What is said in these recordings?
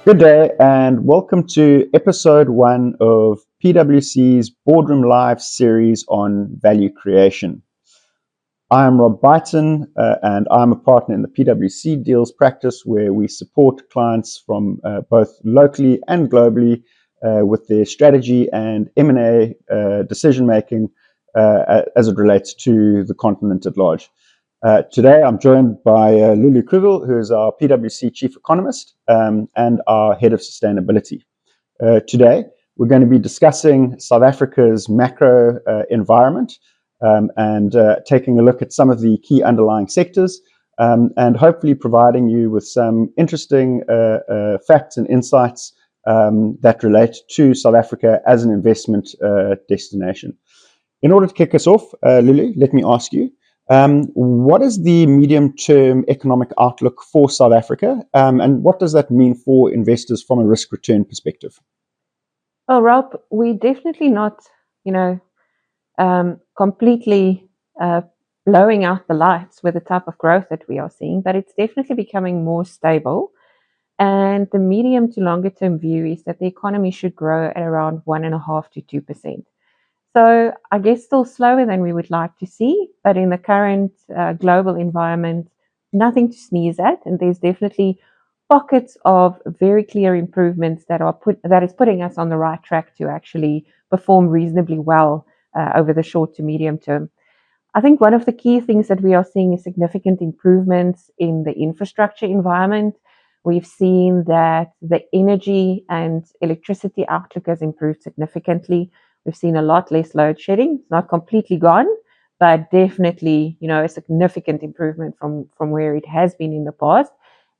Good day and welcome to episode 1 of PwC's Boardroom Live series on value creation. I am Rob Beighton and I'm a partner in the PwC deals practice where we support clients from both locally and globally with their strategy and M&A decision making as it relates to the continent at large. Today, I'm joined by Lullu Krugel, who is our PwC Chief Economist and our Head of Sustainability. Today, we're going to be discussing South Africa's macro environment and taking a look at some of the key underlying sectors and hopefully providing you with some interesting facts and insights that relate to South Africa as an investment destination. In order to kick us off, Lulu, let me ask you, what is the medium-term economic outlook for South Africa, and what does that mean for investors from a risk-return perspective? Well, Rob, we're definitely not, completely blowing out the lights with the type of growth that we are seeing, but it's definitely becoming more stable. And the medium to longer term view is that the economy should grow at around 1.5% to 2%. So I guess still slower than we would like to see, but in the current global environment, nothing to sneeze at. And there's definitely pockets of very clear improvements that is putting us on the right track to actually perform reasonably well over the short to medium term. I think one of the key things that we are seeing is significant improvements in the infrastructure environment. We've seen that the energy and electricity outlook has improved significantly. We've seen a lot less load shedding. It's not completely gone, but definitely, a significant improvement from where it has been in the past.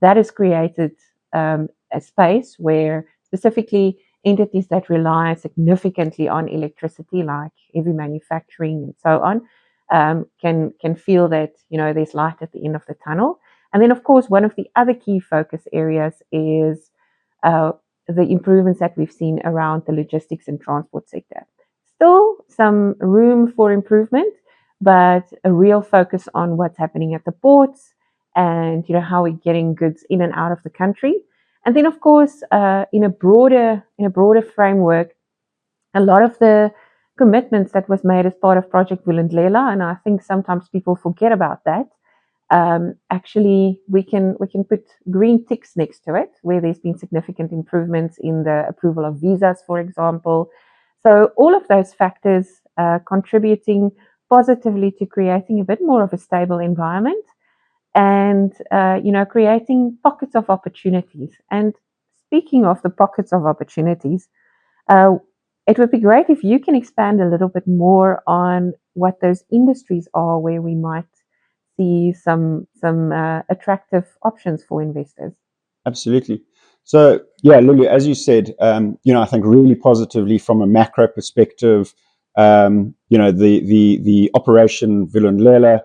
That has created a space where specifically entities that rely significantly on electricity, like heavy manufacturing and so on, can feel that there's light at the end of the tunnel. And then, of course, one of the other key focus areas is the improvements that we've seen around the logistics and transport sector. Still some room for improvement, but a real focus on what's happening at the ports and how we're getting goods in and out of the country. And then, of course, in a broader framework, a lot of the commitments that was made as part of Project Vulindlela, and I think sometimes people forget about that. Actually, we can put green ticks next to it, where there's been significant improvements in the approval of visas, for example. So all of those factors contributing positively to creating a bit more of a stable environment and, creating pockets of opportunities. And speaking of the pockets of opportunities, it would be great if you can expand a little bit more on what those industries are where we might see some attractive options for investors. Absolutely. So, yeah, Lulu, as you said, I think really positively from a macro perspective, the Operation Vulindlela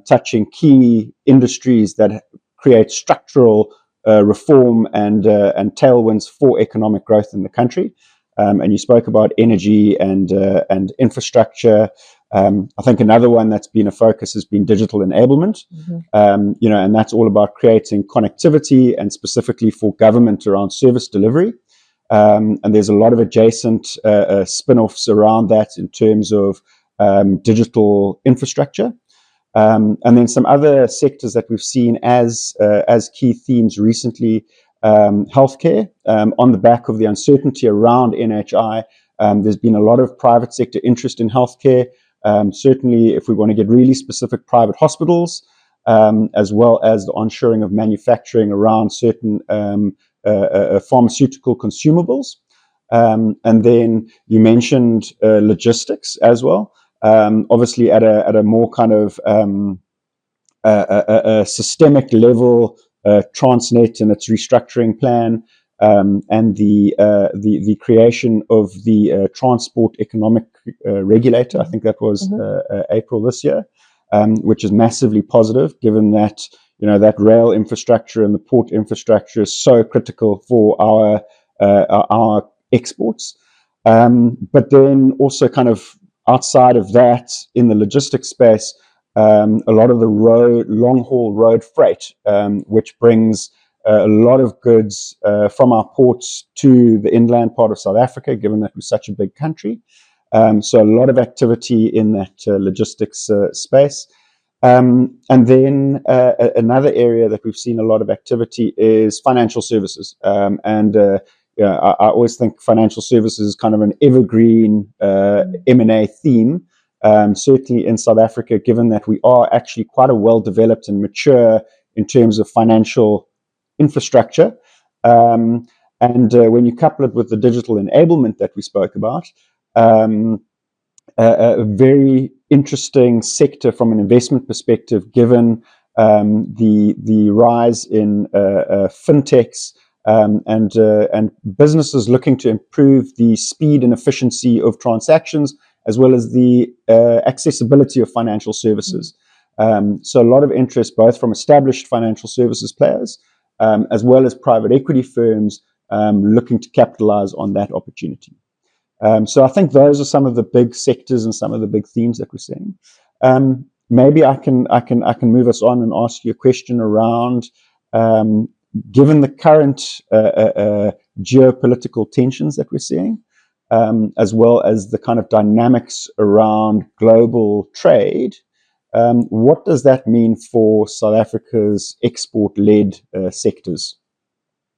touching key industries that create structural reform and tailwinds for economic growth in the country. And you spoke about energy and infrastructure. I think another one that's been a focus has been digital enablement, and that's all about creating connectivity and specifically for government around service delivery. And there's a lot of adjacent spin-offs around that in terms of digital infrastructure. And then some other sectors that we've seen as key themes recently, healthcare, on the back of the uncertainty around NHI. There's been a lot of private sector interest in healthcare. Certainly, if we want to get really specific, private hospitals, as well as the onshoring of manufacturing around certain pharmaceutical consumables. And then you mentioned logistics as well. Obviously, at a more kind of a systemic level, Transnet and its restructuring plan, and the creation of the Transport Economic Regulator. I think that was April this year, which is massively positive, given that that rail infrastructure and the port infrastructure is so critical for our exports. But then also kind of outside of that, in the logistics space, a lot of the long-haul road freight, which brings a lot of goods from our ports to the inland part of South Africa, given that we're such a big country. So a lot of activity in that logistics space. And then another area that we've seen a lot of activity is financial services. I always think financial services is kind of an evergreen M&A theme, certainly in South Africa, given that we are actually quite a well-developed and mature in terms of financial infrastructure. When you couple it with the digital enablement that we spoke about, a very interesting sector from an investment perspective, given the rise in fintechs and businesses looking to improve the speed and efficiency of transactions, as well as the accessibility of financial services. So a lot of interest both from established financial services players as well as private equity firms looking to capitalize on that opportunity. So I think those are some of the big sectors and some of the big themes that we're seeing. Maybe I can move us on and ask you a question around, given the current geopolitical tensions that we're seeing, as well as the kind of dynamics around global trade, what does that mean for South Africa's export-led sectors?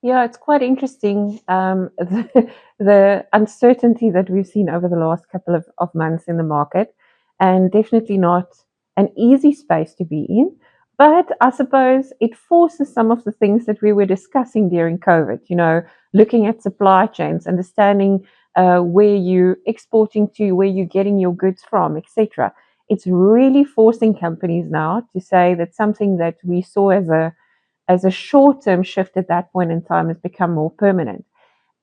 Yeah, it's quite interesting, the uncertainty that we've seen over the last couple of months in the market, and definitely not an easy space to be in. But I suppose it forces some of the things that we were discussing during COVID, looking at supply chains, understanding where you're exporting to, where you're getting your goods from, etc. It's really forcing companies now to say that something that we saw as a short-term shift at that point in time has become more permanent.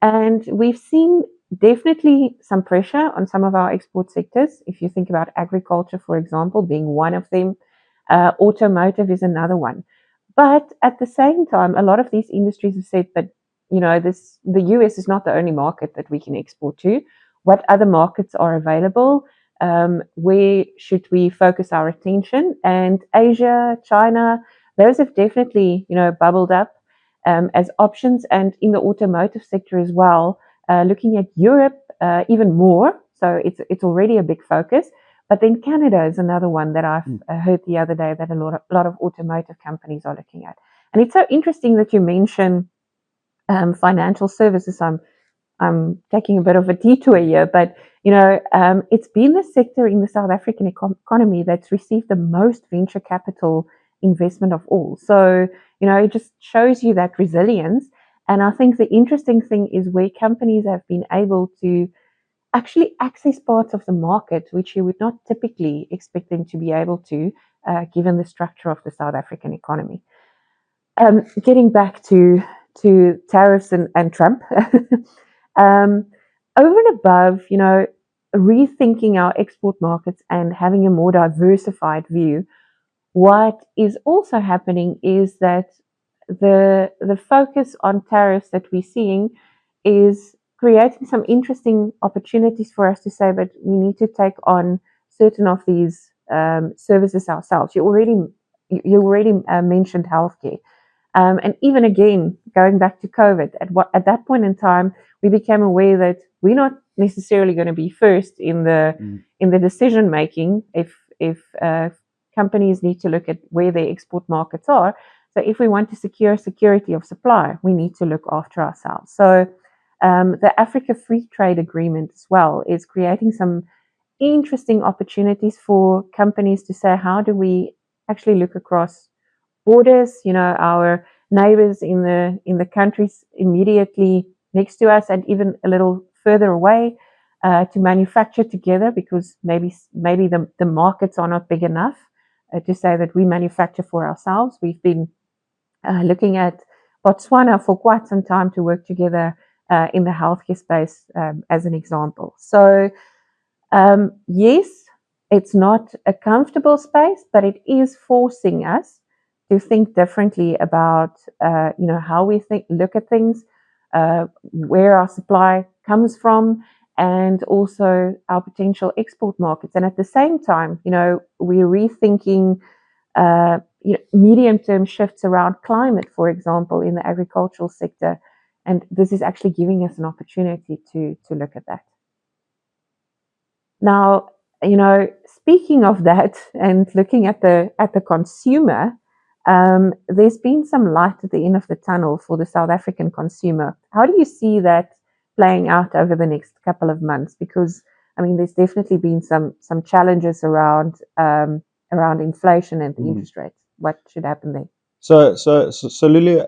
And we've seen definitely some pressure on some of our export sectors. If you think about agriculture, for example, being one of them, automotive is another one. But at the same time, a lot of these industries have said, but the US is not the only market that we can export to. What other markets are available? Where should we focus our attention? And Asia, China, those have definitely, bubbled up as options, and in the automotive sector as well. Looking at Europe even more, so it's already a big focus. But then Canada is another one that I've heard the other day that a lot of automotive companies are looking at. And it's so interesting that you mention financial services. I'm taking a bit of a detour here, but it's been the sector in the South African economy that's received the most venture capital investment of all. So, it just shows you that resilience. And I think the interesting thing is where companies have been able to actually access parts of the market which you would not typically expect them to be able to, given the structure of the South African economy. Getting back to tariffs and Trump, over and above, rethinking our export markets and having a more diversified view. What is also happening is that the focus on tariffs that we're seeing is creating some interesting opportunities for us to say, but we need to take on certain of these services ourselves. You already mentioned healthcare, and even again going back to COVID. At that point in time, we became aware that we're not necessarily going to be first in the decision making if companies need to look at where their export markets are. So if we want to secure security of supply, we need to look after ourselves. So the Africa Free Trade Agreement as well is creating some interesting opportunities for companies to say, how do we actually look across borders, our neighbors in the countries immediately next to us and even a little further away, to manufacture together, because maybe the markets are not big enough to say that we manufacture for ourselves. We've been looking at Botswana for quite some time to work together in the healthcare space, as an example. So yes, it's not a comfortable space, but it is forcing us to think differently about how we look at things, where our supply comes from, and also our potential export markets. And at the same time, we're rethinking medium-term shifts around climate, for example, in the agricultural sector. And this is actually giving us an opportunity to look at that. Now, speaking of that and looking at the consumer, there's been some light at the end of the tunnel for the South African consumer. How do you see that playing out over the next couple of months? Because there's definitely been some challenges around inflation and the interest rates. What should happen there? So Lulu,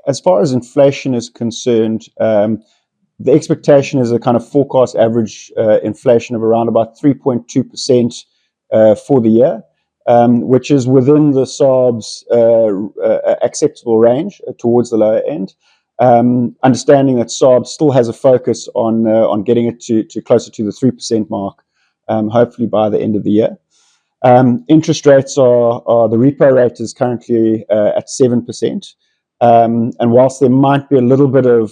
as far as inflation is concerned, the expectation is a kind of forecast average inflation of around about 3.2% for the year, which is within the SARB's acceptable range towards the lower end. Understanding that SARB still has a focus on getting it to closer to the 3% mark, hopefully by the end of the year. Interest rates are the repo rate is currently at 7%. And whilst there might be a little bit of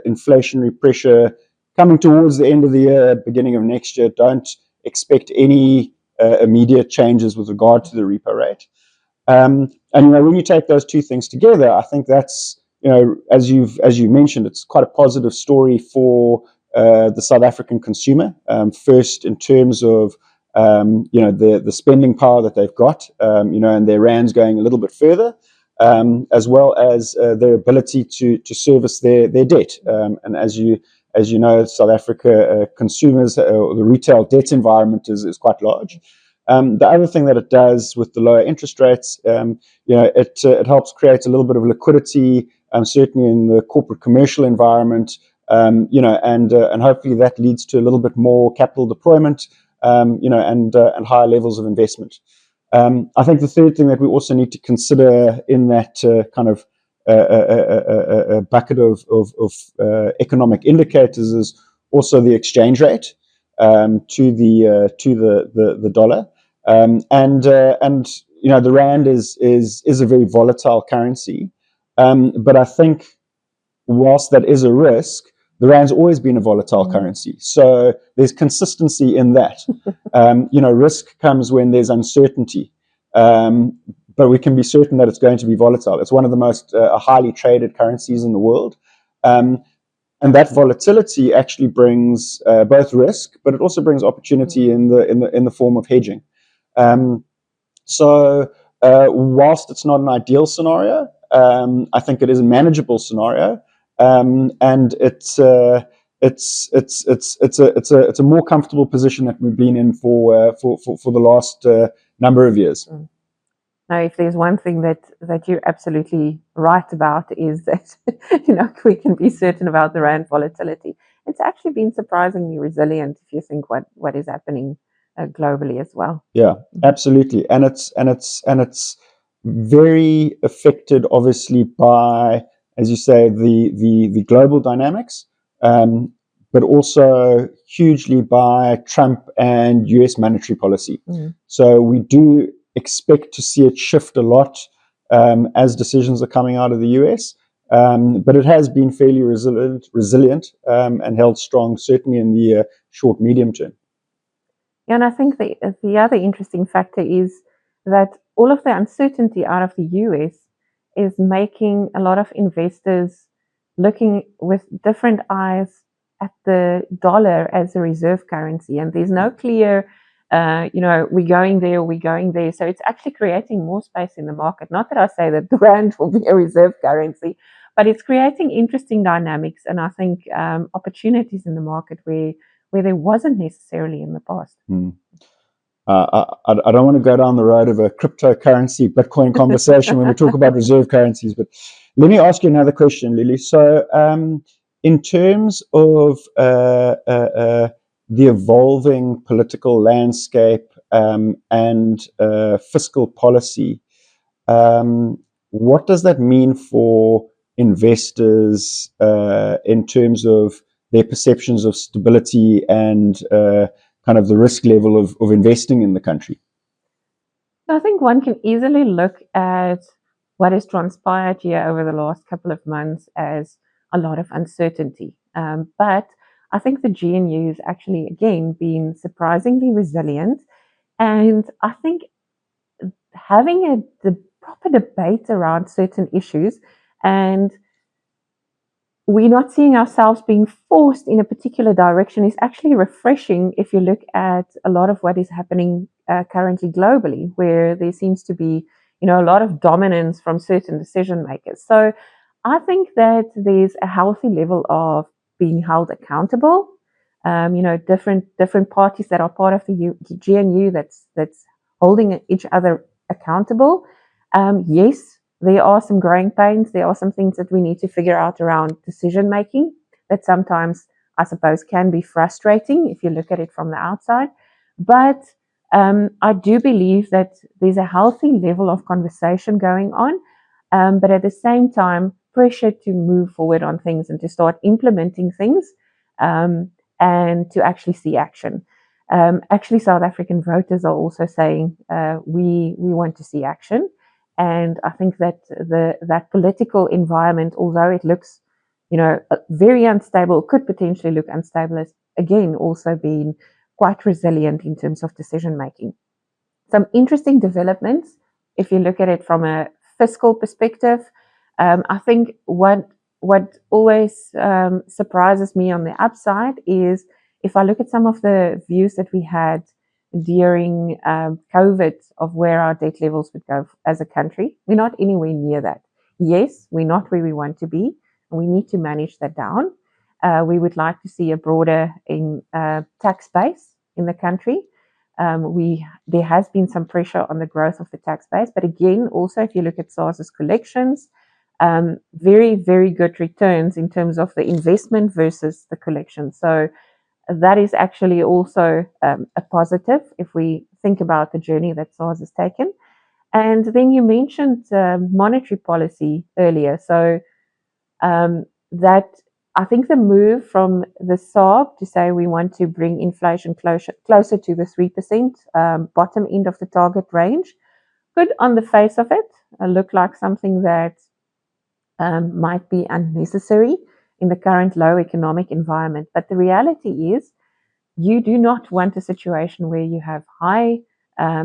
inflationary pressure coming towards the end of the year, beginning of next year, don't expect any immediate changes with regard to the repo rate. And when you take those two things together, I think that's, as you mentioned, it's quite a positive story for the South African consumer. First, in terms of the spending power that they've got, and their rands going a little bit further. As well as their ability to service their debt. And as you know, South Africa consumers, the retail debt environment is quite large. The other thing that it does with the lower interest rates, it helps create a little bit of liquidity, certainly in the corporate commercial environment, and hopefully that leads to a little bit more capital deployment, and higher levels of investment. I think the third thing that we also need to consider in that kind of bucket of economic indicators is also the exchange rate to the dollar, and the rand is a very volatile currency, but I think whilst that is a risk, the rand's always been a volatile currency. So there's consistency in that. Risk comes when there's uncertainty, but we can be certain that it's going to be volatile. It's one of the most highly traded currencies in the world. And that volatility actually brings both risk, but it also brings opportunity in the form of hedging. So whilst it's not an ideal scenario, I think it is a manageable scenario. And it's a more comfortable position that we've been in for the last number of years. Now, if there's one thing that you're absolutely right about is that we can be certain about the rand volatility. It's actually been surprisingly resilient if you think what is happening globally as well. Yeah, absolutely, and it's very affected, obviously, by, as you say, the global dynamics, but also hugely by Trump and US monetary policy. So we do expect to see it shift a lot as decisions are coming out of the US, but it has been fairly resilient and held strong, certainly in the short, medium term. Yeah, and I think the other interesting factor is that all of the uncertainty out of the US is making a lot of investors looking with different eyes at the dollar as a reserve currency. And there's no clear, we're going there or we're going there. So it's actually creating more space in the market. Not that I say that the rand will be a reserve currency, but it's creating interesting dynamics and I think opportunities in the market where there wasn't necessarily in the past. I don't want to go down the road of a cryptocurrency Bitcoin conversation when we talk about reserve currencies, but let me ask you another question, Lily. So in terms of the evolving political landscape and fiscal policy, what does that mean for investors in terms of their perceptions of stability and kind of the risk level of investing in the country? I think one can easily look at what has transpired here over the last couple of months as a lot of uncertainty. But I think the GNU has actually, again, been surprisingly resilient. And I think having the proper debate around certain issues, and we're not seeing ourselves being forced in a particular direction, is actually refreshing if you look at a lot of what is happening currently globally, where there seems to be, a lot of dominance from certain decision makers. So I think that there's a healthy level of being held accountable. Different parties that are part of the GNU that's holding each other accountable. Yes, there are some growing pains. There are some things that we need to figure out around decision making that sometimes, I suppose, can be frustrating if you look at it from the outside. But I do believe that there's a healthy level of conversation going on. But at the same time, pressure to move forward on things and to start implementing things, and to actually see action. Actually, South African voters are also saying we want to see action. And I think that that political environment, although it looks, very unstable, could potentially look unstable, as again also being quite resilient in terms of decision making. Some interesting developments, if you look at it from a fiscal perspective. I think what always surprises me on the upside is if I look at some of the views that we had during COVID of where our debt levels would go as a country, we're not anywhere near that. Yes, we're not where we want to be, and we need to manage that down. We would like to see a broader tax base in the country. There has been some pressure on the growth of the tax base, but again, also if you look at SARS's collections, very, very good returns in terms of the investment versus the collection. So that is actually also a positive if we think about the journey that SARS has taken. And then you mentioned monetary policy earlier. So that I think the move from the SARB to say we want to bring inflation closer to the 3% bottom end of the target range could, on the face of it, look like something that might be unnecessary in the current low economic environment. But the reality is, you do not want a situation where you have high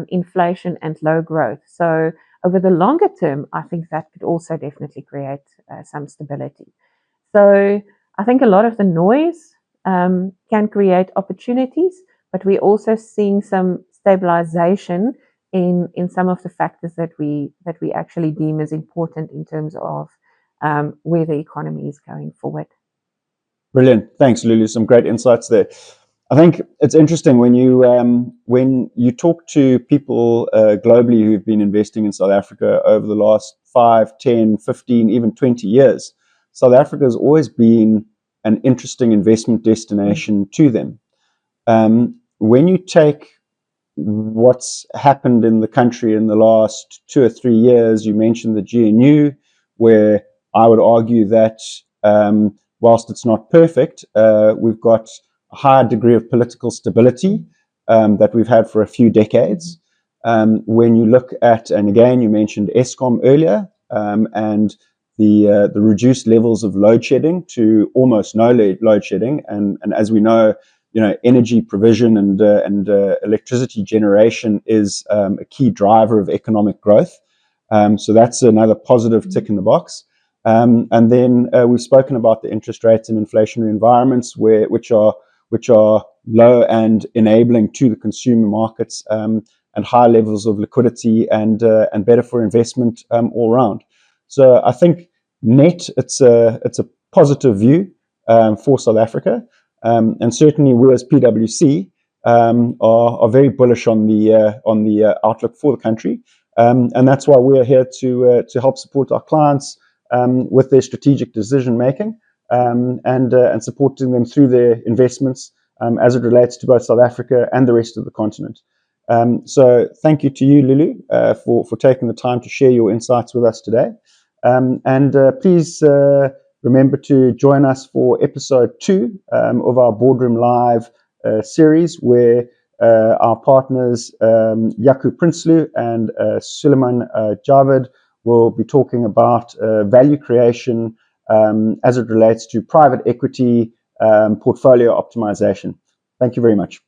inflation and low growth. So over the longer term, I think that could also definitely create some stability. So I think a lot of the noise can create opportunities, but we're also seeing some stabilization in some of the factors that we actually deem as important in terms of where the economy is going forward. Brilliant. Thanks, Lulu. Some great insights there. I think it's interesting when you talk to people globally who've been investing in South Africa over the last 5, 10, 15, even 20 years. South Africa has always been an interesting investment destination to them. When you take what's happened in the country in the last 2 or 3 years, you mentioned the GNU, where I would argue that whilst it's not perfect, we've got a higher degree of political stability that we've had for a few decades. When you look at, and again, you mentioned Eskom earlier, and the reduced levels of load shedding to almost no load shedding, and as we know, energy provision and electricity generation is a key driver of economic growth. So that's another positive tick in the box. And then we've spoken about the interest rates and inflationary environments which are low and enabling to the consumer markets, and high levels of liquidity and better for investment all around. So I think net it's a positive view for South Africa, and certainly we as PwC are very bullish on the outlook for the country, and that's why we are here to help support our clients with their strategic decision making, and supporting them through their investments as it relates to both South Africa and the rest of the continent. So thank you to you, Lulu, for taking the time to share your insights with us today. And please remember to join us for episode 2 of our Boardroom Live series, where our partners Yaku Prinsloo and Suleiman Javed will be talking about value creation as it relates to private equity, portfolio optimization. Thank you very much.